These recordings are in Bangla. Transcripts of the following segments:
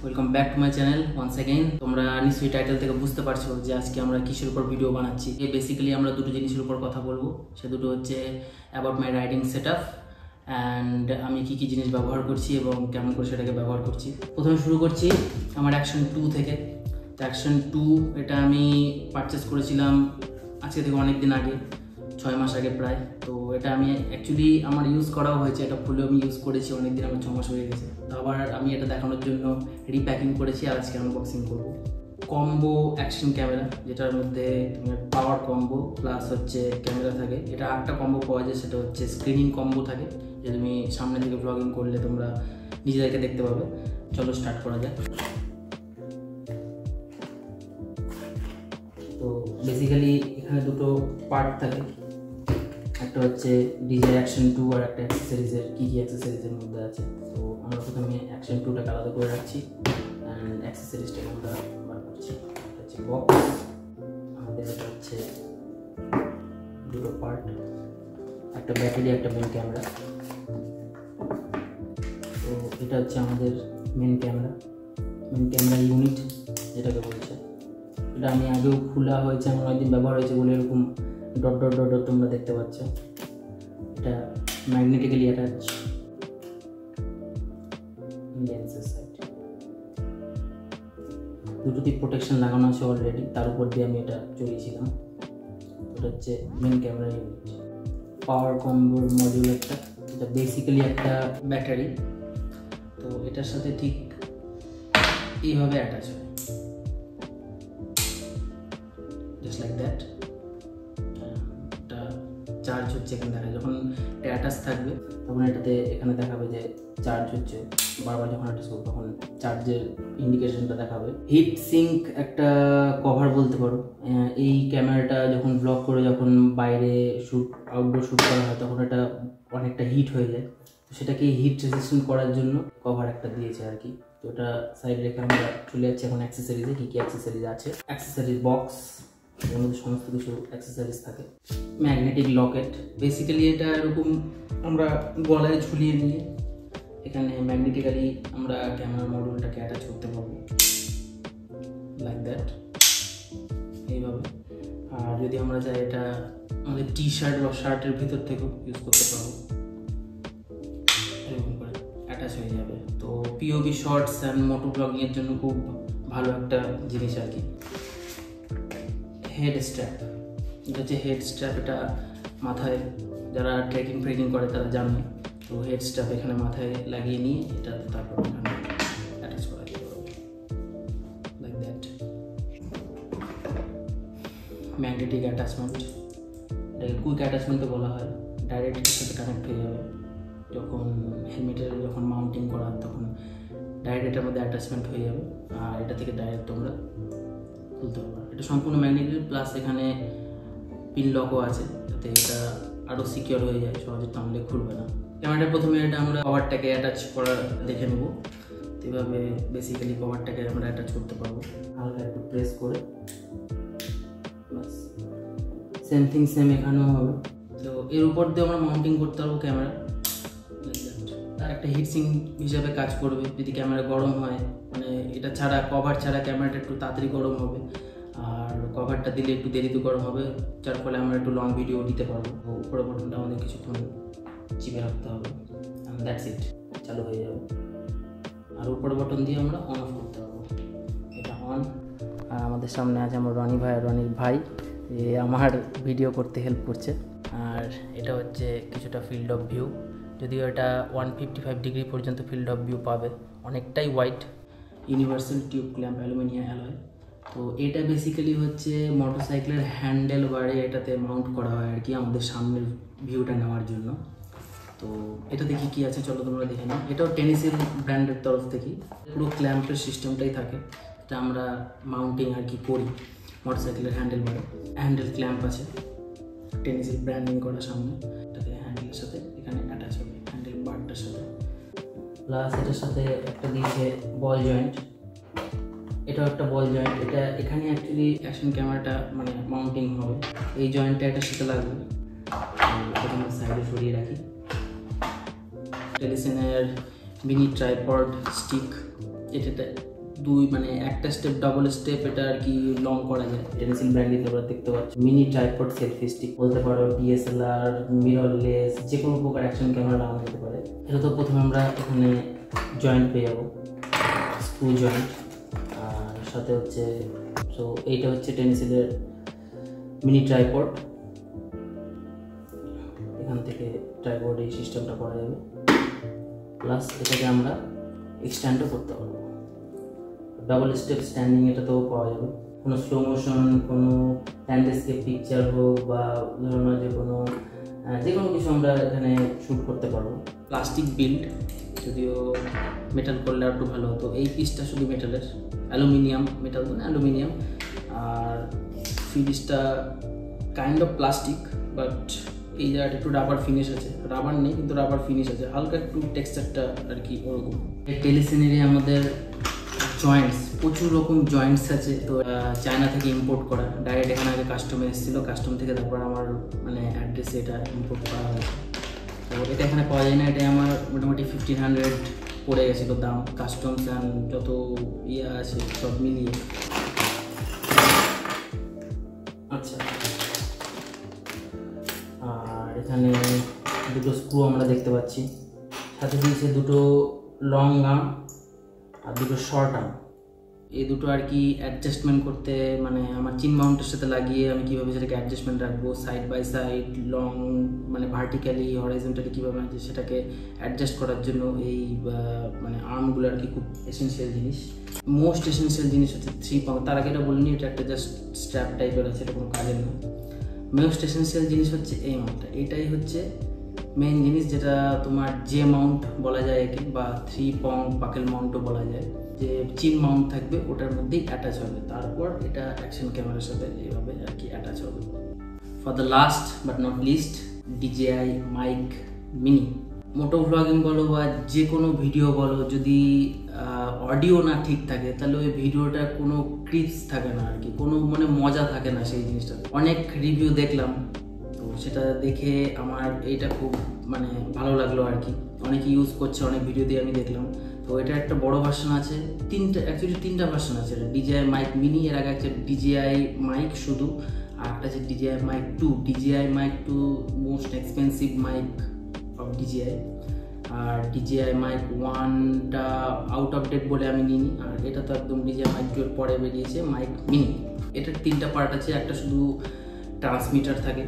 Welcome back to my channel once again. তোমরা নিশ্চয়ই টাইটেল থেকে বুঝতে পারছো যে আজকে আমরা কিসের উপর ভিডিও বানাচ্ছি। বেসিক্যালি আমরা দুটো জিনিসের উপর কথা বলবো। সে দুটো হচ্ছে about my riding set up and আমি কী কী জিনিস ব্যবহার করছি এবং কেমন করে সেটাকে ব্যবহার করছি। প্রথমে শুরু করছি আমার অ্যাকশন 2 থেকে। অ্যাকশন 2 এটা আমি পারচেস করেছিলাম আজকে থেকে অনেক দিন আগে, 6 মাস আগে প্রায়। তো এটা আমি অ্যাকচুয়ালি আমার ইউজ করাও হয়েছে, এটা খুলেও আমি ইউজ করেছি অনেক দিন, আমার 6 মাস হয়ে গেছে। তো আবার আমি এটা দেখানোর জন্য রিপ্যাকিং করেছি আর আজকে আনবক্সিং করবো। কম্বো অ্যাকশন ক্যামেরা, যেটার মধ্যে তোমার পাওয়ার কম্বো প্লাস হচ্ছে ক্যামেরা থাকে। এটা একটা কম্বো পাওয়া যায়, সেটা হচ্ছে স্ক্রিনিং কম্বো থাকে, যে তুমি সামনে থেকে ব্লগিং করলে তোমরা নিজেদেরকে দেখতে পাবে। চলো স্টার্ট করা যাক। তো বেসিক্যালি এখানে দুটো পার্ট থাকে, একটা হচ্ছে ডিজে অ্যাকশন 2 আর একটা অ্যাক্সেসরিজের কী কী অ্যাক্সেসরিজের মধ্যে আছে। তো আমরা প্রথমে অ্যাকশন 2টাকে আলাদা করে রাখছি অ্যান্ড অ্যাক্সেসরিজটাকে আমরা বার করছি। এটা হচ্ছে বক্স, আমাদের এটা হচ্ছে দুটো পার্ট, একটা ব্যাটারি একটা মেন ক্যামেরা। তো এটা হচ্ছে আমাদের মেন ক্যামেরা ইউনিট যেটাকে বলছে। এটা আমি আগেও খোলা হয়েছে, আমার অনেকদিন ব্যবহার হয়েছে বলে এরকম ডট ডট ডট ডট তোমরা দেখতে পাচ্ছ। এটা ম্যাগনেটিক্যালি অ্যাটাচ লেন্সের সাইড, দুটোতেই প্রোটেকশন লাগানো আছে অলরেডি, তার উপর দিয়ে আমি এটা চলিয়েছিলাম। এটা হচ্ছে মেন ক্যামেরা ইউনিট। পাওয়ার কম্বোর মডিউল একটা, এটা বেসিক্যালি একটা ব্যাটারি। তো এটার সাথে ঠিক এইভাবে অ্যাটাচ হয়, জাস্ট লাইক দ্যাট। চার্জ হচ্ছে এখানে দেখা, যখন এটা অ্যাটাচ থাকবে তখন এটাতে এখানে দেখাবে যে চার্জ হচ্ছে। বারবার যখন অ্যাটাচ করবো তখন চার্জের ইন্ডিকেশনটা দেখাবে। হিট সিঙ্ক একটা কভার বলতে পারো। এই ক্যামেরাটা যখন ব্লগ করে যখন বাইরে আউটডোর শ্যুট করা হয় তখন এটা অনেকটা হিট হয়ে যায়, তো সেটাকে হিট রেজিস্ট্যান্ট করার জন্য কভার একটা দিয়েছে আর কি। তো ওটা সাইডে রেখে আমরা চলে যাচ্ছি এখন অ্যাক্সেসরিজে। কী কী অ্যাক্সেসরিজ আছে। অ্যাক্সেসরিজ বক্স, এর মধ্যে সমস্ত কিছু অ্যাক্সেসরিজ থাকে। ম্যাগনেটিক লকেট, বেসিক্যালি এটা এরকম আমরা গলায় ঝুলিয়ে নিয়ে এখানে ম্যাগনেটিক্যালি আমরা ক্যামেরার মডিউলটাকে অ্যাটাচ করতে পারবো, লাইক দ্যাট, এইভাবে। আর যদি আমরা চাই এটা আমাদের টি শার্ট বা শার্টের ভিতর থেকেও ইউজ করতে পারবো, এরকম করে অ্যাটাচ হয়ে যাবে। তো পিওভি শর্টস অ্যান্ড মোটো ব্লগিংয়ের জন্য খুব ভালো একটা জিনিস আর কি। হেড স্ট্র্যাপ, এটা হচ্ছে হেড স্ট্র্যাপ। এটা মাথায় যারা ট্রেকিং করে তারা জানে। তো হেড স্ট্র্যাপ এখানে মাথায় লাগিয়ে নিয়ে এটা তারপর এখানে অ্যাটাচ করা যেতে পারবে, লাইক দ্যাট। ম্যাগনেটিক অ্যাটাচমেন্ট, এটাকে কুইক অ্যাটাচমেন্টও বলা হয়। ডাইরেক্ট এর সাথে কানেক্ট হয়ে যাবে যখন হেলমেটের যখন মাউন্টিং করা তখন ডাইরেক্ট এটার মধ্যে অ্যাটাচমেন্ট হয়ে যাবে আর এটা থেকে ডাইরেক্ট তোমরা খুলতে পারবে। এটা সম্পূর্ণ ম্যাগনেটিক প্লাস এখানে পিন লকও আছে, যাতে এটা আরও সিকিওর হয়ে যায়, সহজে টানলে খুলবে না। ক্যামেরাটা প্রথমে এটা আমরা কভারটাকে অ্যাটাচ করা দেখে নেব। তো এইভাবে বেসিক্যালি কভারটাকে আমরা অ্যাটাচ করতে পারবো, হালকা একটু প্রেস করে। বাস সেম এখানেও হবে। তো এর উপর দিয়ে আমরা মাউন্টিং করতে পারবো ক্যামেরা, আর একটা হিট সিঙ্ক হিসাবে কাজ করবে। যদি ক্যামেরা গরম হয়, মানে এটা ছাড়া কভার ছাড়া ক্যামেরাটা একটু তাড়াতাড়ি গরম হবে, আর কভারটা দিলে একটু দেরিতে গরম হবে, যার ফলে আমরা একটু লং ভিডিও দিতে পারবো। উপরে বটনটা আমাদের কিছুক্ষণ চিপে রাখতে হবে, দ্যাটস ইট, চালু হয়ে যাবে। আর উপরে বটন দিয়ে আমরা অন অফ করতে পারবো। এটা অন। আর আমাদের সামনে আছে আমার রনির ভাই, আমার ভিডিও করতে হেল্প করছে। আর এটা হচ্ছে কিছুটা ফিল্ড অফ ভিউ, যদিও এটা 155 ডিগ্রি পর্যন্ত ফিল্ড অফ ভিউ পাবে, অনেকটাই wide. Universal tube clamp, aluminium alloy. তো এটা বেসিক্যালি হচ্ছে মোটরসাইকেলের হ্যান্ডেল বারে এটাতে মাউন্ট করা হয় আর কি, আমাদের সামনের ভিউটা নেওয়ার জন্য। তো এটাতে কী আছে চলো তোমরা দেখে নাও। এটাও টেনিসের ব্র্যান্ডের তরফ থেকেই পুরো ক্ল্যাম্পের সিস্টেমটাই থাকে, এটা আমরা মাউন্টিং আর কি করি মোটরসাইকেলের হ্যান্ডেল বারে। হ্যান্ডেল ক্ল্যাম্প আছে, টেনিসের ব্র্যান্ডিং করা সামনে, এটাকে হ্যান্ডেলের সাথে এখানে অ্যাটাচ হবে, হ্যান্ডেল বারটার সাথে। প্লাস এটার সাথে একটা দিয়েছে বল জয়েন্ট, এটাও একটা বল জয়েন্ট। এটা এখানে অ্যাকচুয়ালি অ্যাকশন ক্যামেরাটা মানে মাউন্টিং হবে, এই জয়েন্টটা এটার সাথে লাগবে। এটা আমরা সাইডে সরিয়ে রাখি। টেলিসিনের মিনি ট্রাইপড স্টিক, এটা দুই মানে একটা স্টেপ ডাবল স্টেপ এটা আর কি লং করা যায়। টেনসিল ব্র্যান্ডে তোমরা দেখতে পাচ্ছ মিনি ট্রাইপড সেলফি স্টিক বলতে পারো, ডিএসএলআর, মিররলেস, যে কোনো প্রকার অ্যাকশন ক্যামেরা লাগানো যেতে পারে। এটা তো প্রথমে আমরা এখানে জয়েন্ট পেয়ে যাবো, স্ক্রু জয়েন্ট, আর সাথে হচ্ছে সো এইটা হচ্ছে টেনসিলের মিনি ট্রাইপড। এখান থেকে ট্রাইপড এই সিস্টেমটা করা যাবে, প্লাস এটাকে আমরা এক্সট্যান্ডও করতে পারবো। ডাবল স্টেপ স্ট্যান্ডিং এটাতেও পাওয়া যাবে। কোনো স্লো মোশন, কোনো ল্যান্ডস্কেপ পিকচার হোক বা ধরুন যে কোনো কিছু আমরা এখানে শ্যুট করতে পারবো। প্লাস্টিক বিল্ড, যদিও মেটাল করলে একটু ভালো হতো। এই পিসটা শুধু মেটালের, অ্যালুমিনিয়াম, মেটাল মানে অ্যালুমিনিয়াম, আর ফিনিশটা কাইন্ড অফ প্লাস্টিক, বাট এই জায়গাটা একটু রাবার ফিনিশ আছে। রাবার নেই কিন্তু রাবার ফিনিশ আছে, হালকা একটু টেক্সচারটা আর কি ওরকম। টেলিসিনারি আমাদের জয়েন্টস, প্রচুর রকম জয়েন্টস আছে। তো চায়না থেকে ইম্পোর্ট করা, ডাইরেক্ট এখানে আগে কাস্টমে এসেছিলো, কাস্টম থেকে তারপর আমার মানে অ্যাড্রেসে এটা ইম্পোর্ট করা হয়েছে। তো এটা এখানে পাওয়া যায় না, এটা আমার মোটামুটি 1500 পড়ে গেছিলো দাম, কাস্টমস অ্যান্ড যত আছে সব মিলিয়ে। আচ্ছা, আর এখানে দুটো স্ক্রু আমরা দেখতে পাচ্ছি, সাথে দিয়েছে দুটো লং আর্ম আর দুটো শর্ট আর্ম। এই দুটো আর কি অ্যাডজাস্টমেন্ট করতে, মানে আমার চিন মাউন্টের সাথে লাগিয়ে আমি কীভাবে সেটাকে অ্যাডজাস্টমেন্ট রাখবো, সাইড বাই সাইড, লং মানে ভার্টিক্যালি হরাইজন্টালি কীভাবে আছে সেটাকে অ্যাডজাস্ট করার জন্য এই মানে আর্মগুলো আর কি খুব এসেন্সিয়াল জিনিস। মোস্ট এসেন্সিয়াল জিনিস হচ্ছে 3 পাউন্ড। তার আগে এটা বলিনি, এটা একটা জাস্ট স্ট্র্যাপ টাইপের আছে, এটা কোনো কাজের না। মোস্ট এসেন্সিয়াল জিনিস হচ্ছে এই মাউন্টটা, এটাই হচ্ছে মেইন জিনিস, যেটা তোমার যে মাউন্ট বলা যায় একে, বা 3 পাউন্ড বাকেল মাউন্টও বলা যায়। যে চিন মাউন্ট থাকবে ওটার মধ্যেই অ্যাটাচ হবে, তারপর এটা অ্যাকশন ক্যামেরার সাথে এইভাবে আর কি অ্যাটাচ হবে। For the last but not least, DJI mic mini. Moto vlogging বলো বা যে কোনো ভিডিও বলো, যদি অডিও না ঠিক থাকে তাহলে ওই ভিডিওটা কোনো ক্রিপস থাকে না আর কি, কোনো মানে মজা থাকে না সেই জিনিসটা। অনেক রিভিউ দেখলাম, তো সেটা দেখে আমার এইটা খুব মানে ভালো লাগলো আর কি। অনেকে ইউজ করছে, অনেক ভিডিও দিয়ে আমি দেখলাম। তো এটা একটা বড় ভার্সন আছে, তিনটা ভার্সন আছে। DJI মাইক মিনি, এর আগে একটা DJI মাইক শুধু, আর একটা আছে DJI mic 2। DJI mic 2 most expensive mic of DJI, আর DJI মাইক 1টা আউট অফ ডেট বলে আমি নিইনি, আর এটা তো একদম DJI মাইক 2 এর পরে বেরিয়েছে মাইক মিনি। এটার 3টা পার্ট আছে, একটা শুধু ট্রান্সমিটার থাকে,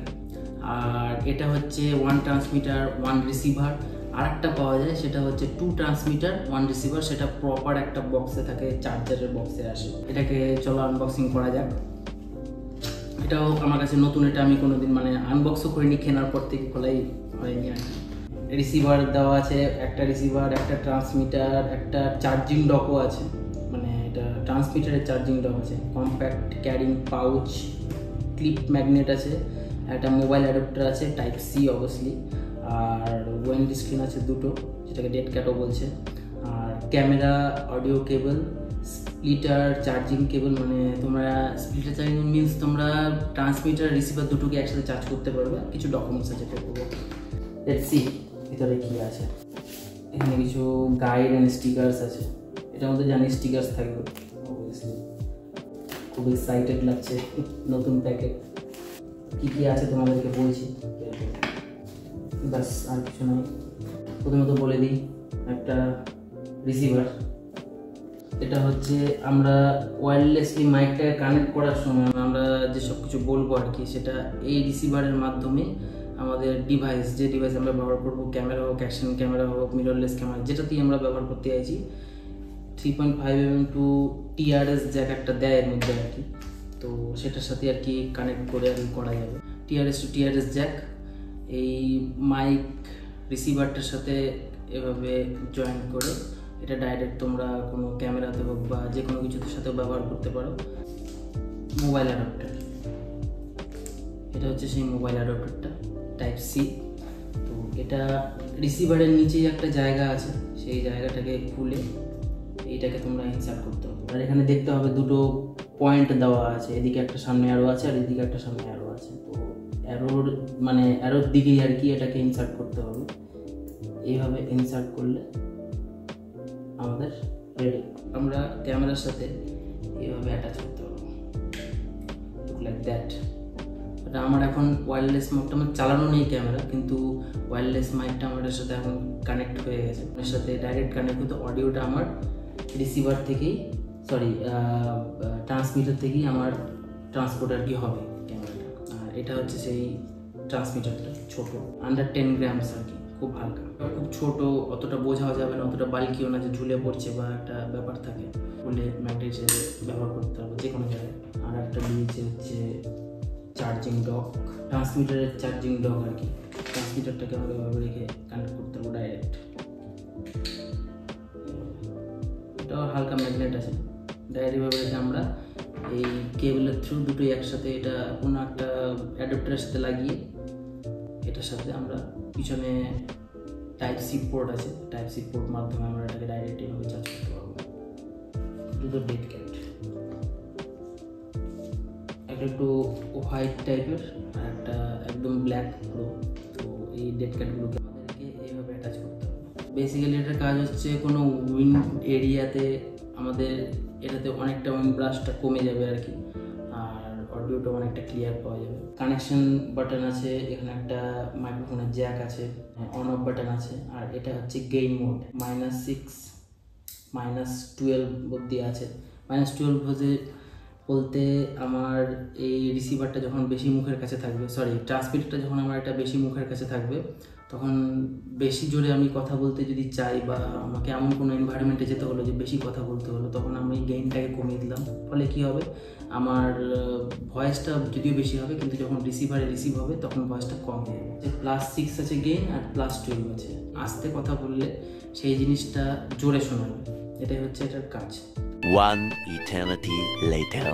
আর এটা হচ্ছে 1 ট্রান্সমিটার 1 রিসিভার। আর একটা পাওয়া যায় সেটা হচ্ছে 2 ট্রান্সমিটার 1 রিসিভার, সেটা প্রপার একটা বক্সে থাকে, চার্জারের বক্সে আসে। এটাকে চলো আনবক্সিং করা যাক। এটাও আমার কাছে নতুন, এটা আমি কোনোদিন মানে আনবক্সও করিনি, কেনার পর থেকে খোলাই হয়নি আর কি। রিসিভার দেওয়া আছে, একটা রিসিভার, একটা ট্রান্সমিটার, একটা চার্জিং ডকও আছে, মানে এটা ট্রান্সমিটারের চার্জিং ডক আছে, compact carrying pouch, clip magnet আছে, একটা মোবাইল অ্যাডাপ্টার আছে টাইপ সি অবভিয়াসলি, আর ওয়েন্ড স্ক্রিন আছে দুটো, যেটাকে ডেড ক্যাটও বলছে, আর ক্যামেরা, অডিও কেবল, স্প্লিটার চার্জিং কেবল। মানে তোমরা স্প্লিটার চার্জিং মিনস তোমরা ট্রান্সমিটার রিসিভার দুটোকে একসাথে চার্জ করতে পারবে। কিছু ডকুমেন্টস আছে, লেটস সি ভিতরে কী আছে। এখানে কিছু গাইড অ্যান্ড স্টিকার্স আছে, এটার মধ্যে জানি স্টিকার্স থাকবে অবভিয়াসলি। খুব এক্সাইটেড লাগছে, নতুন প্যাকেট। কী কী আছে তোমাদেরকে বলছি, ব্যাস আর কিছু নয়। প্রথমত বলে দিই, একটা রিসিভার, এটা হচ্ছে আমরা ওয়্যারলেসলি মাইকটাকে কানেক্ট করার সময় আমরা যে সব কিছু বলবো আর কি, সেটা এই রিসিভারের মাধ্যমে আমাদের ডিভাইস, যে ডিভাইস আমরা ব্যবহার করবো, ক্যামেরা হোক, অ্যাকশন ক্যামেরা হোক, মিররলেস ক্যামেরা, যেটাতেই আমরা ব্যবহার করতে চাইছি, 3.5mm টু TRS জ্যাক একটা দেয় এর মধ্যে আর কি। তো সেটার সাথে আর কি কানেক্ট করে আর কি করা যাবে। TRS টু TRS জ্যাক এই মাইক রিসিভারটার সাথে এভাবে জয়েন করে এটা ডাইরেক্ট তোমরা কোনো ক্যামেরাতে হোক বা যে কোনো কিছুর সাথেও ব্যবহার করতে পারো। মোবাইল অ্যাডাপ্টার, এটা হচ্ছে সেই মোবাইল অ্যাডাপ্টারটা টাইপ সি। তো এটা রিসিভারের নিচেই একটা জায়গা আছে, সেই জায়গাটাকে খুলে এইটাকে তোমরা ইনসার্ট করতে হবে। আর এখানে দেখতে হবে দুটো পয়েন্ট দেওয়া আছে, এদিকে একটা সামনে অ্যারো আছে আর এদিকে একটা সামনে অ্যারো আছে। তো অ্যারোর মানে অ্যারোর দিকেই আর কি এটাকে ইনসার্ট করতে হবে। এইভাবে ইনসার্ট করলে আমাদের আমরা ক্যামেরার সাথে এইভাবে অ্যাটাচ করতে পারবো, লাইক দ্যাট। এটা আমার এখন ওয়্যারলেস মাইকটা আমার চালানো নেই ক্যামেরা, কিন্তু ওয়্যারলেস মাইকটা আমার এর সাথে এখন কানেক্ট হয়ে গেছে। এর সাথে ডাইরেক্ট কানেক্ট হতে অডিওটা আমার রিসিভার থেকেই ট্রান্সমিটার থেকেই আমার ট্রান্সপোর্ট আর কি হবে ক্যামেরাটা। আর এটা হচ্ছে সেই ট্রান্সমিটারটা, ছোট, আন্ডার 10 গ্রামস আর কি, খুব হালকা, খুব ছোট, অতটা বোঝাও যাবে না, অতটা বাল্কিও না যে ঝুলে পড়ছে বা একটা ব্যাপার থাকে, বলে ম্যাগনেট হিসেবে ব্যবহার করতে হবে যে কোনো জায়গায়। আর একটা দিয়েছে হচ্ছে চার্জিং ডক, ট্রান্সমিটারের চার্জিং ডক আর কি। ট্রান্সমিটারটাকে আমরা এভাবে রেখে কানেক্ট করতে পারবো ডাইরেক্ট। এটাও হালকা ম্যাগনেট আছে, ডাইরেক্ট এভাবে রেখে আমরা এই কেবলের থ্রু দুটোই একসাথে, এটা কোনো একটা অ্যাডাপ্টারের সাথে লাগিয়ে এটার সাথে আমরা পিছনে টাইপ সি পোর্ট আছে, টাইপ সি পোর্ট মাধ্যমে আমরা এটাকে ডাইরেক্ট এভাবে চার্জ করতে পারবো। দুটো ডেড ক্যাট, একটা একটু হোয়াইট টাইপের আর একটা একদম ব্ল্যাক পুরো। তো এই ডেড ক্যাটগুলোকে আমাদেরকে এইভাবে অ্যাটাচ করতে হবে। বেসিক্যালি এটার কাজ হচ্ছে কোনো উইন্ড এরিয়াতে আমাদের এটাতে অনেকটা উইন্ড ব্রাশটা কমে যাবে আর কি, আর অডিওটা অনেকটা ক্লিয়ার পাওয়া যাবে। কানেকশন বাটন আছে, এখানে একটা মাইক্রোফোনের জ্যাক আছে, অন অফ বাটন আছে, আর এটা হচ্ছে গেইন মোড, -6 -12 অবধি আছে। -12 বলতে আমার এই রিসিভারটা যখন বেশি মুখের কাছে থাকবে, ট্রান্সমিটারটা যখন আমার একটা বেশি মুখের কাছে থাকবে, তখন বেশি জোরে আমি কথা বলতে যদি চাই বা আমাকে এমন কোনো এনভায়রনমেন্টে যেতে হলো যে বেশি কথা বলতে হলো, তখন আমি গেইনটাকে কমিয়ে দিলাম। ফলে কী হবে, আমার ভয়েসটা যদিও বেশি হবে, কিন্তু যখন রিসিভারে রিসিভ হবে তখন ভয়েসটা কম হয়ে যাবে। +6 আছে গেইন আর +12 আছে। আস্তে কথা বললে সেই জিনিসটা জোরে শোনাবে, এটাই হচ্ছে এটার কাজ। One eternity later.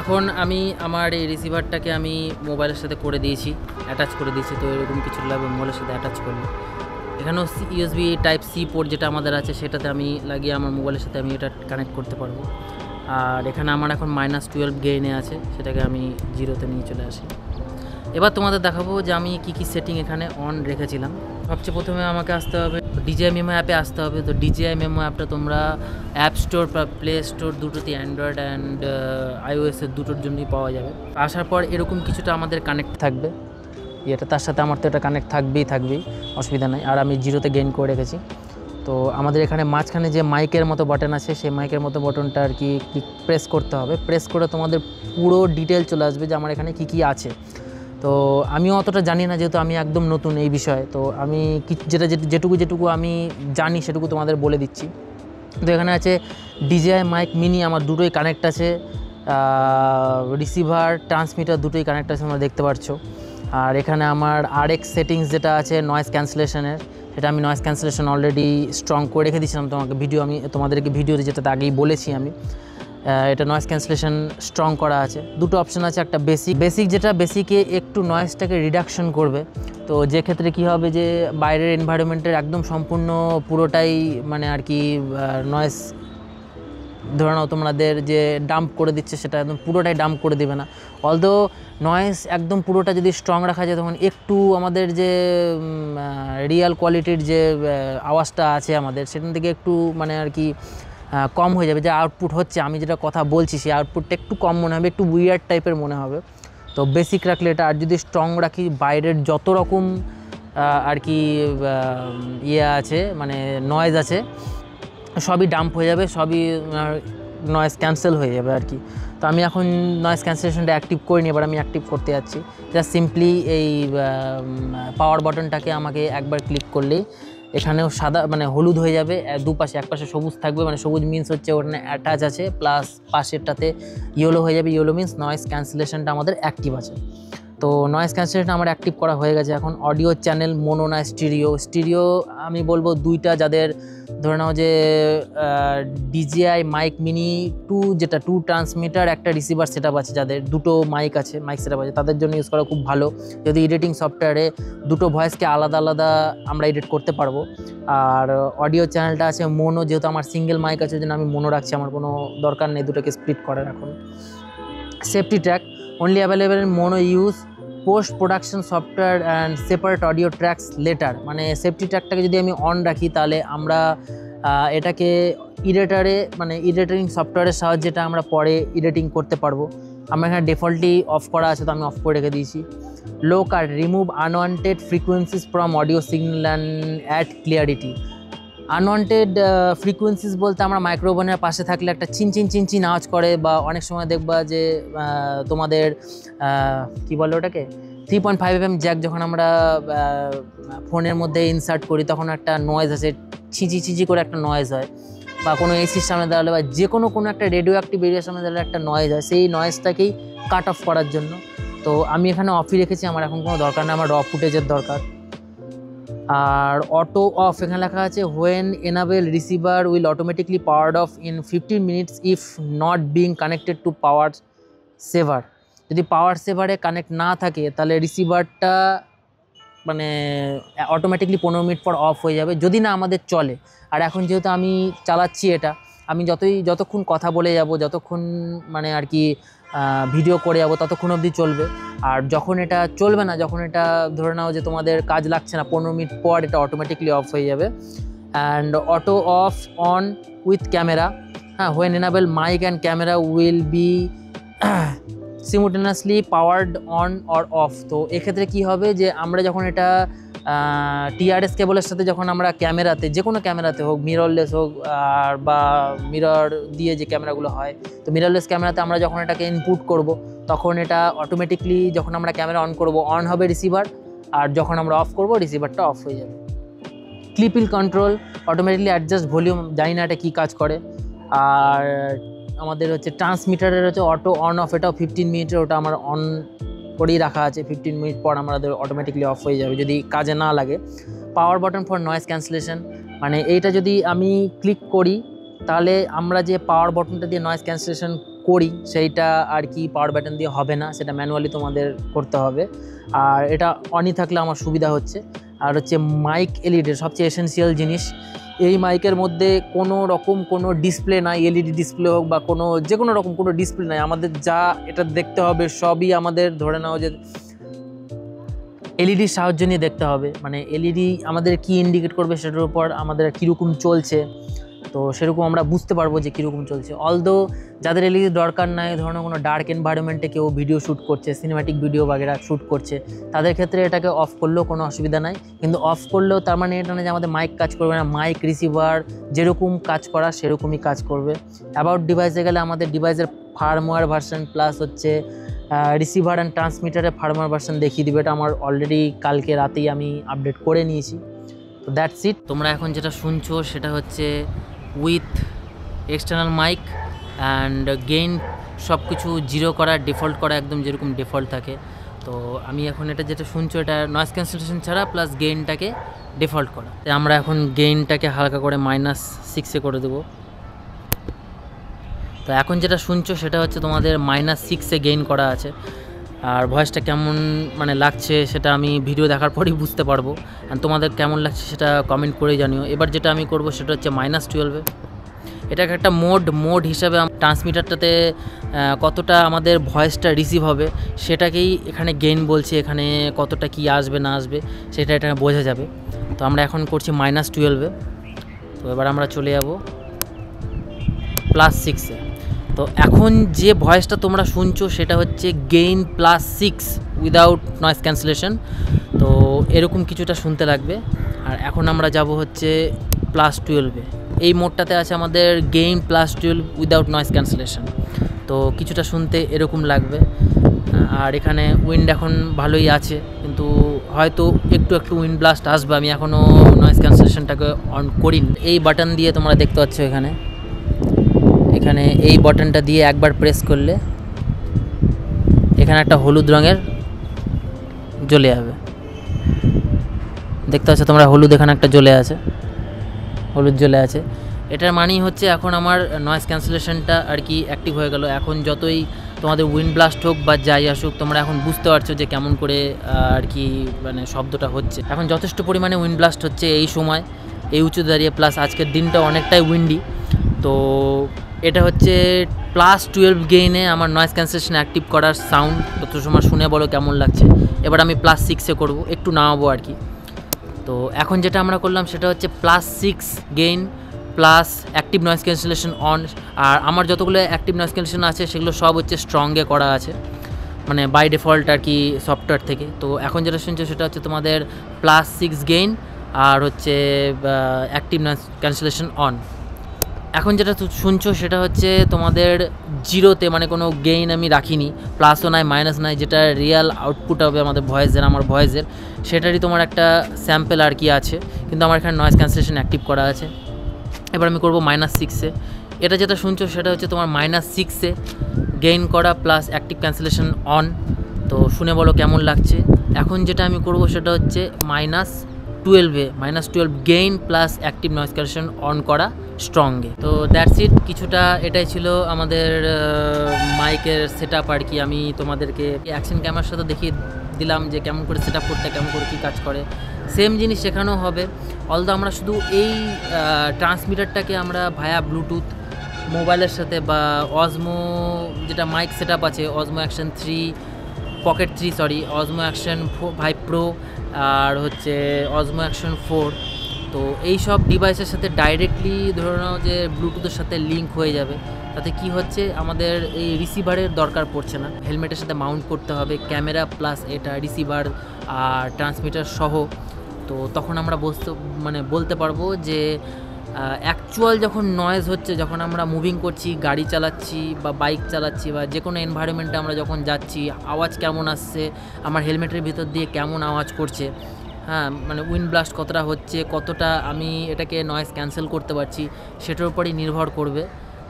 এখন আমি আমার এই রিসিভারটাকে আমি মোবাইলের সাথে করে দিয়েছি, অ্যাটাচ করে দিয়েছি। তো এরকম কিছু লাগবে মোবাইলের সাথে অ্যাটাচ করলে। এখানেও USB টাইপ সি পোর্ট যেটা আমাদের আছে সেটাতে আমি লাগিয়ে আমার মোবাইলের সাথে আমি এটা কানেক্ট করতে পারবো। আর এখানে আমার এখন -12 গেইনে আছে, সেটাকে আমি 0-তে নিয়ে চলে আসি। এবার তোমাদের দেখাবো যে আমি কি সেটিং এখানে অন রেখেছিলাম। সবচেয়ে প্রথমে আমাকে আসতে হবে DJI মেমো অ্যাপে আসতে হবে। তো DJI মেমো অ্যাপটা তোমরা অ্যাপ স্টোর বা প্লে স্টোর দুটোতেই, অ্যান্ড্রয়েড অ্যান্ড iOS-এর দুটোর জন্যই পাওয়া যাবে। আসার পর এরকম কিছুটা আমাদের কানেক্ট থাকবে, এটা তার সাথে আমার তো এটা কানেক্ট থাকবেই, অসুবিধা নাই। আর আমি 0-তে গেইন করে রেখেছি। তো আমাদের এখানে মাঝখানে যে মাইকের মতো বাটন আছে, সেই মাইকের মতো বাটনটা আর কি প্রেস করতে হবে। প্রেস করে তোমাদের পুরো ডিটেল চলে আসবে যে আমার এখানে কী আছে। তো আমিও অতটা জানি না, যেহেতু আমি একদম নতুন এই বিষয়ে। তো আমি যেটুকু আমি জানি সেটুকু তোমাদের বলে দিচ্ছি। তো এখানে আছে DJI মাইক মিনি, আমার দুটোই কানেক্ট আছে, রিসিভার ট্রান্সমিটার দুটোই কানেক্ট আছে, তোমরা দেখতে পাচ্ছ। আর এখানে আমার RX সেটিংস যেটা আছে নয়েজ ক্যান্সেলেশনের, সেটা আমি নয়েজ ক্যান্সেলেশন অলরেডি স্ট্রং করে রেখে দিয়েছিলাম তোমাদেরকে ভিডিওতে, যেটাতে আগেই বলেছি আমি। এটা নয়েজ ক্যান্সেলেশন স্ট্রং করা আছে। দুটো অপশান আছে, একটা বেসিক যেটা বেসিকে একটু নয়েজটাকে রিডাকশন করবে। তো যে ক্ষেত্রে কী হবে যে বাইরের এনভায়রনমেন্টের একদম সম্পূর্ণ পুরোটাই মানে আর কি নয়েজ, ধরে নাও তোমাদের যে ডাম্প করে দিচ্ছে সেটা একদম পুরোটাই ডাম্প করে দেবে না। অলদো নয়েজ একদম পুরোটা যদি স্ট্রং রাখা যায়, তখন একটু আমাদের যে রিয়াল কোয়ালিটির যে আওয়াজটা আছে আমাদের, সেখান থেকে একটু মানে আর কি কম হয়ে যাবে। যে আউটপুট হচ্ছে, আমি যেটা কথা বলছি সেই আউটপুটটা একটু কম মনে হবে, একটু উইয়ার্ড টাইপের মনে হবে। তো বেসিক রাখলে এটা, আর যদি স্ট্রং রাখি, বাইরের যত রকম আর কি আছে মানে নয়েজ আছে সবই ডাম্প হয়ে যাবে, সবই নয়েজ ক্যান্সেল হয়ে যাবে আর কি। তো আমি এখন নয়েজ ক্যান্সেলেশনটা অ্যাক্টিভ করিনি, এবার আমি অ্যাক্টিভ করতে যাচ্ছি। জাস্ট সিম্পলি এই পাওয়ার বাটনটাকে আমাকে একবার ক্লিক করলেই এখানেও সাদা মানে হলুদ হয়ে যাবে, দুপাশে, একপাশে সবুজ থাকবে, মানে সবুজ মিন্স হচ্ছে ওখানে অ্যাটাচ আছে, প্লাস পাশেরটাতে ইয়েলো হয়ে যাবে, ইয়েলো মিন্স নয়েজ ক্যান্সেলেশনটা আমাদের অ্যাক্টিভ আছে। তো নয়েজ ক্যান্সেলেশন আমার অ্যাক্টিভ করা হয়ে গেছে। এখন অডিও চ্যানেল মোনো না স্টিরিও আমি বলবো দুইটা, যাদের ধরে নাও যে DJI মাইক মিনি 2 যেটা 2 ট্রান্সমিটার একটা রিসিভার সেটআপ আছে, যাদের দুটো মাইক সেটআপ আছে, তাদের জন্য ইউজ করা খুব ভালো। যদি এডিটিং সফটওয়্যারে দুটো ভয়েসকে আলাদা আমরা এডিট করতে পারবো। আর অডিও চ্যানেলটা আছে মোনো, যেহেতু আমার সিঙ্গেল মাইক আছে, জন্য আমি মোনো রাখছি, আমার কোনো দরকার নেই দুটোকে স্প্লিট করার। এখন safety track only available in mono use post production software and separate audio tracks later, মানে সেফটি ট্র্যাকটাকে যদি আমি অন রাখি, তাহলে আমরা এটাকে ইরেটারে মানে ইরেটারিং সফটওয়্যারের সাহায্যে এটা আমরা পরে ইরেটিং করতে পারবো। আমার এখানে ডিফল্টলি অফ করা আছে, তো আমি অফ করে রেখে দিয়েছি। Low cut remove unwanted frequencies from audio signal and add clarity. Unwanted frequencies বলতে আমরা মাইক্রোফোনের পাশে থাকলে একটা চিনচিন আওয়াজ করে, বা অনেক সময় দেখবা যে তোমাদের কী বলে ওটাকে 3.5 mm জ্যাক যখন আমরা ফোনের মধ্যে ইনসার্ট করি তখন একটা নয়েজ আছে, ছিঁচি করে একটা নয়েজ হয়, বা কোনো এসির সামনে দাঁড়ালে বা যে কোনো একটা রেডিও অ্যাক্টিভ এরিয়ার সামনে দাঁড়ালে একটা নয়েজ হয়, সেই নয়েজটাকেই কাট অফ করার জন্য। তো আমি এখানে অফই রেখেছি, আমার এখন কোনো দরকার নেই, আমার র ফুটেজের দরকার। আর অটো অফ এখানে লেখা আছে when enable receiver will automatically powered off in 15 minutes if not being connected to power saver. যদি পাওয়ার সেভারে কানেক্ট না থাকে তাহলে রিসিভারটা মানে অটোমেটিকলি 15 মিনিট পর অফ হয়ে যাবে যদি না আমাদের চলে। আর এখন যেহেতু আমি চালাচ্ছি এটা, আমি যতক্ষণ কথা বলে যাব, যতক্ষণ মানে আর কি ভিডিও করে যাবো ততক্ষণ অবধি চলবে। আর যখন এটা চলবে না, যখন এটা ধরে নাও যে তোমাদের কাজ লাগছে না, 15 মিনিট পর এটা অটোমেটিকলি অফ হয়ে যাবে। And auto off on with camera, হ্যাঁ, when enable mic and camera will be simultaneously powered on or off. তো এক্ষেত্রে কী হবে যে আমরা যখন এটা টিআরএস কেবলের সাথে যখন আমরা ক্যামেরাতে, যে কোনো ক্যামেরাতে হোক, মিররলেস হোক আর বা মিরর দিয়ে যে ক্যামেরাগুলো হয়, তো মিররলেস ক্যামেরাতে আমরা যখন এটাকে ইনপুট করব তখন এটা অটোমেটিকলি যখন আমরা ক্যামেরা অন করব অন হবে রিসিভার, আর যখন আমরা অফ করব রিসিভারটা অফ হয়ে যাবে। Clip hill control automatically adjust volume, জানি না এটা কী কাজ করে। আর আমাদের হচ্ছে ট্রান্সমিটারের হচ্ছে অটো অন অফ, এটাও 15 মিনিটের, ওটা আমার অন করেই রাখা আছে, 15 মিনিট পর আমাদের অটোমেটিকলি অফ হয়ে যাবে যদি কাজে না লাগে। Power button for noise cancellation, মানে এইটা যদি আমি ক্লিক করি তাহলে আমরা যে পাওয়ার বাটনটা দিয়ে নয়েজ ক্যান্সেলেশন করি সেইটা আর কি পাওয়ার বাটন দিয়ে হবে না, সেটা ম্যানুয়ালি তোমাদের করতে হবে। আর এটা অনই থাকলে আমার সুবিধা হচ্ছে। আর হচ্ছে মাইক এলইডির সবচেয়ে এসেনশিয়াল জিনিস, এই মাইকের মধ্যে কোনো রকম কোনো ডিসপ্লে নাই, এলইডি ডিসপ্লে হোক বা কোনো যে কোনো রকম কোনো ডিসপ্লে নাই, আমাদের যা এটা দেখতে হবে সবই আমাদের ধরে নাও যে এলইডির সাহায্য নিয়ে দেখতে হবে। মানে এলইডি আমাদের কি ইন্ডিকেট করবে সেটার উপর আমাদের কীরকম চলছে, তো সেরকম আমরা বুঝতে পারবো যে কীরকম চলছে। অলদো যাদের এলইডি দরকার নাই, ধরনের কোনো ডার্ক এনভায়রনমেন্টে কেউ ভিডিও শ্যুট করছে, সিনেম্যাটিক ভিডিও বাগেরা শ্যুট করছে, তাদের ক্ষেত্রে এটাকে অফ করলেও কোনো অসুবিধা নাই। কিন্তু অফ করলেও তার মানে এটা না যে আমাদের মাইক কাজ করবে না, মাইক রিসিভার যেরকম কাজ করা সেরকমই কাজ করবে। অ্যাবাউট ডিভাইসে গেলে আমাদের ডিভাইসের ফার্মওয়্যার ভার্সন প্লাস হচ্ছে রিসিভার অ্যান্ড ট্রান্সমিটারের ফার্মওয়্যার ভার্সন দেখিয়ে দিবে। এটা আমার অলরেডি কালকে রাতেই আমি আপডেট করে নিয়েছি। তো দ্যাটস ইট। তোমরা এখন যেটা শুনছো সেটা হচ্ছে with external mic and gain সব কিছু জিরো করা, ডিফল্ট করা, একদম যেরকম ডিফল্ট থাকে। তো আমি এখন এটা যেটা শুনছো এটা নয়েজ ক্যান্সেলেশন ছাড়া প্লাস গেইনটাকে ডিফল্ট করা। তাই আমরা এখন গেইনটাকে হালকা করে -6-এ করে দেবো। তো এখন যেটা শুনছো সেটা হচ্ছে তোমাদের -6-এ গেইন করা আছে। আর ভয়েসটা কেমন মানে লাগছে সেটা আমি ভিডিও দেখার পরেই বুঝতে পারবো। আর তোমাদের কেমন লাগছে সেটা কমেন্ট করে জানিও। এবার যেটা আমি করব সেটা হচ্ছে -12। এটাকে একটা মোড হিসাবে ট্রান্সমিটারটাতে কতটা আমাদের ভয়েসটা রিসিভ হবে সেটাকেই এখানে গেইন বলছে, এখানে কতটা কি আসবে না আসবে সেটা এটা বোঝা যাবে। তো আমরা এখন করছি -12-এ। তো এবার আমরা চলে যাব +6-এ। তো এখন যে ভয়েসটা তোমরা শুনছো সেটা হচ্ছে গেইন +6 উইদাউট নয়েজ ক্যান্সেলেশন। তো এরকম কিছুটা শুনতে লাগবে। আর এখন আমরা যাব হচ্ছে +12-এ। এই মোডটাতে আছে আমাদের গেইন +12 উইদাউট নয়েজ ক্যান্সেলেশন। তো কিছুটা শুনতে এরকম লাগবে। আর এখানে উইন্ড এখন ভালোই আছে, কিন্তু হয়তো একটু উইন্ড ব্লাস্ট আসবে। আমি এখনও নয়েজ ক্যান্সেলেশনটাকে অন করিনি। এই বাটন দিয়ে তোমরা দেখতে পাচ্ছ এখানে এই বাটনটা দিয়ে একবার প্রেস করলে এখানে একটা হলুদ রঙের জ্বলে যাবে। দেখতে পাচ্ছ তোমরা হলুদ এখানে একটা হলুদ জ্বলে আছে। এটার মানেই হচ্ছে এখন আমার নয়েজ ক্যান্সেলেশনটা আর কি অ্যাক্টিভ হয়ে গেল। এখন যতই তোমাদের উইন্ড ব্লাস্ট হোক বা যাই আসুক তোমরা এখন বুঝতে পারছো যে কেমন করে আর কি মানে শব্দটা হচ্ছে। এখন যথেষ্ট পরিমাণে উইন্ড ব্লাস্ট হচ্ছে এই সময়, এই উঁচু দাঁড়িয়ে, প্লাস আজকের দিনটা অনেকটাই উইন্ডি। তো এটা হচ্ছে +12 গেইনে আমার নয়েজ ক্যান্সেলেশন অ্যাক্টিভ করার সাউন্ড। তত সময় শুনে বলো কেমন লাগছে। এবার আমি +6-এ করবো, একটু নামাবো আর কি। তো এখন যেটা আমরা করলাম সেটা হচ্ছে +6 gain plus active noise cancellation on. আর আমার যতগুলো অ্যাক্টিভ নয়েজ ক্যান্সেলেশন আছে সেগুলো সব হচ্ছে স্ট্রংয়ে করা আছে, মানে বাই ডিফল্ট আর কি সফটওয়্যার থেকে। তো এখন যেটা শুনছো সেটা হচ্ছে তোমাদের +6 গেইন আর হচ্ছে অ্যাক্টিভ নয়েজ ক্যান্সেলেশন অন। এখন যেটা শুনছো সেটা হচ্ছে তোমাদের 0-তে, মানে কোনো গেইন আমি রাখিনি, প্লাসও নাই মাইনাস নাই, যেটা রিয়েল আউটপুট হবে আমাদের ভয়েসের, আমার ভয়েসের সেটারই তোমার একটা স্যাম্পল আর কি আছে, কিন্তু আমার এখানে নয়েজ ক্যান্সেলেশন অ্যাক্টিভ করা আছে। এবার আমি করবো -6-এ। এটা যেটা শুনছো সেটা হচ্ছে তোমার -6-এ গেইন করা প্লাস অ্যাক্টিভ ক্যান্সেলেশন অন। তো শুনে বলো কেমন লাগছে। এখন যেটা আমি করবো সেটা হচ্ছে -12-এ, -12 gain plus active noise cancellation on করা স্ট্রংয়ে। তো দ্যাটস ইট, কিছুটা এটাই ছিল আমাদের মাইকের সেট আপ আর কি। আমি তোমাদেরকে অ্যাকশন ক্যামেরার সাথে দেখিয়ে দিলাম যে কেমন করে সেট আপ করতে, কেমন করে কী কাজ করে। সেম জিনিস শেখানো হবে, অলদো আমরা শুধু এই ট্রান্সমিটারটাকে আমরা ভায়া ব্লুটুথ মোবাইলের সাথে বা অজমো যেটা মাইক সেট আপ আছে, Osmo action 3 pocket 3 sorry Osmo action 5 pro আর হচ্ছে অজমো অ্যাকশন 4, তো এই সব ডিভাইসের সাথে ডাইরেক্টলি ধরে নাও যে ব্লুটুথের সাথে লিঙ্ক হয়ে যাবে। তাতে কি হচ্ছে, আমাদের এই রিসিভারের দরকার পড়ছে না, হেলমেটের সাথে মাউন্ট করতে হবে ক্যামেরা প্লাস এটা রিসিভার আর ট্রান্সমিটার সহ। তো তখন আমরা বলতে পারবো যে অ্যাকচুয়াল যখন নয়েজ হচ্ছে, যখন আমরা মুভিং করছি, গাড়ি চালাচ্ছি বা বাইক চালাচ্ছি বা যে কোনো এনভায়রনমেন্টে আমরা যখন যাচ্ছি, আওয়াজ কেমন আসছে, আমার হেলমেটের ভিতর দিয়ে কেমন আওয়াজ করছে, হ্যাঁ মানে উইন্ড ব্লাস্ট কতটা হচ্ছে, কতটা আমি এটাকে নয়েজ ক্যান্সেল করতে পারছি, সেটার উপরই নির্ভর করবে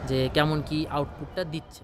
যে কেমন কি আউটপুটটা দিচ্ছে।